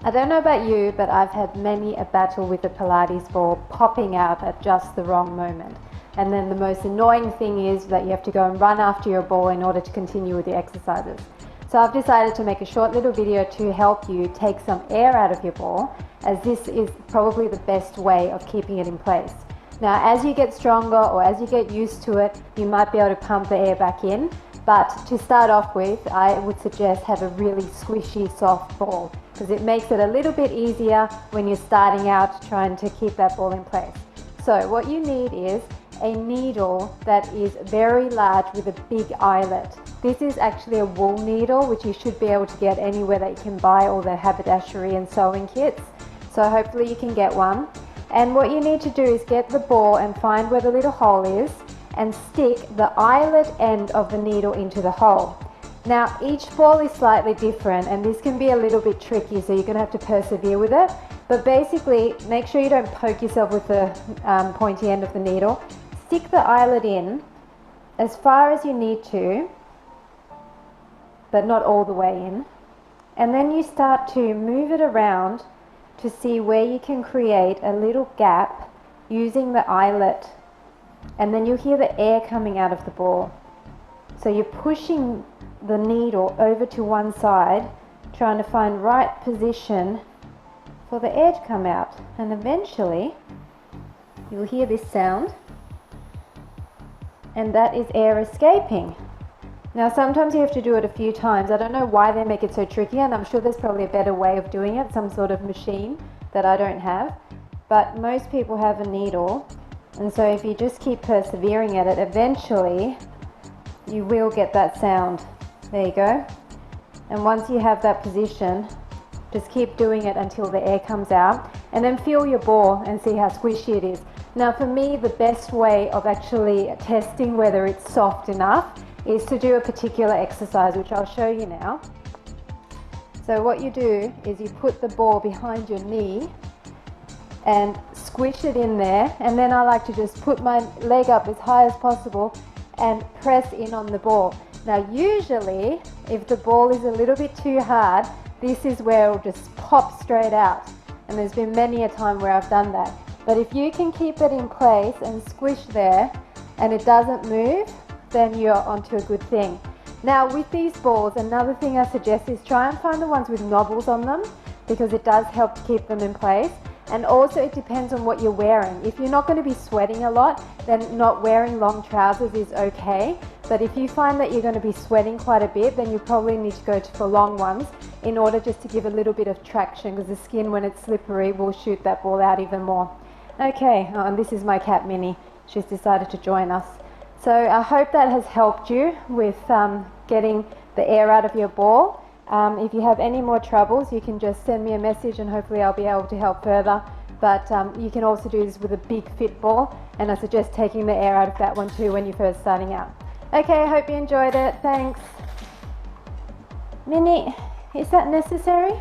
I don't know about you, but I've had many a battle with the Pilates ball popping out at just the wrong moment. And then the most annoying thing is that you have to go and run after your ball in order to continue with the exercises. So I've decided to make a short little video to help you take some air out of your ball, as this is probably the best way of keeping it in place. Now, as you get stronger or as you get used to it, you might be able to pump the air back in. But to start off with, I would suggest have a really squishy, soft ball, because it makes it a little bit easier when you're starting out trying to keep that ball in place. So what you need is a needle that is very large with a big eyelet. This is actually a wool needle, which you should be able to get anywhere that you can buy all the haberdashery and sewing kits. So hopefully you can get one. And what you need to do is get the ball and find where the little hole is and stick the eyelet end of the needle into the hole. Now, each ball is slightly different and this can be a little bit tricky, so you're going to have to persevere with it. But basically, make sure you don't poke yourself with the pointy end of the needle. Stick the eyelet in as far as you need to, but not all the way in. And then you start to move it around to see where you can create a little gap using the eyelet. And then you hear the air coming out of the ball. So you're pushing the needle over to one side, trying to find right position for the air to come out. And eventually, you'll hear this sound, and that is air escaping. Now, sometimes you have to do it a few times. I don't know why they make it so tricky, and I'm sure there's probably a better way of doing it, some sort of machine that I don't have. But most people have a needle, and so if you just keep persevering at it, eventually you will get that sound. There you go. And once you have that position, just keep doing it until the air comes out, and then feel your ball and see how squishy it is. Now, for me, the best way of actually testing whether it's soft enough is to do a particular exercise, which I'll show you now. So what you do is you put the ball behind your knee and squish it in there, and then I like to just put my leg up as high as possible and press in on the ball. Now, usually if the ball is a little bit too hard, this is where it'll just pop straight out, and there's been many a time where I've done that. But if you can keep it in place and squish there and it doesn't move, then you're onto a good thing. Now, with these balls, another thing I suggest is try and find the ones with knobbles on them, because it does help to keep them in place. And also, it depends on what you're wearing. If you're not going to be sweating a lot, then not wearing long trousers is okay. But if you find that you're going to be sweating quite a bit, then you probably need to go for long ones in order just to give a little bit of traction, because the skin, when it's slippery, will shoot that ball out even more. Okay, and this is my cat Minnie. She's decided to join us. So I hope that has helped you with getting the air out of your ball. If you have any more troubles, you can just send me a message and hopefully I'll be able to help further. But you can also do this with a big fit ball, and I suggest taking the air out of that one too when you're first starting out. Okay, I hope you enjoyed it. Thanks. Minnie, is that necessary?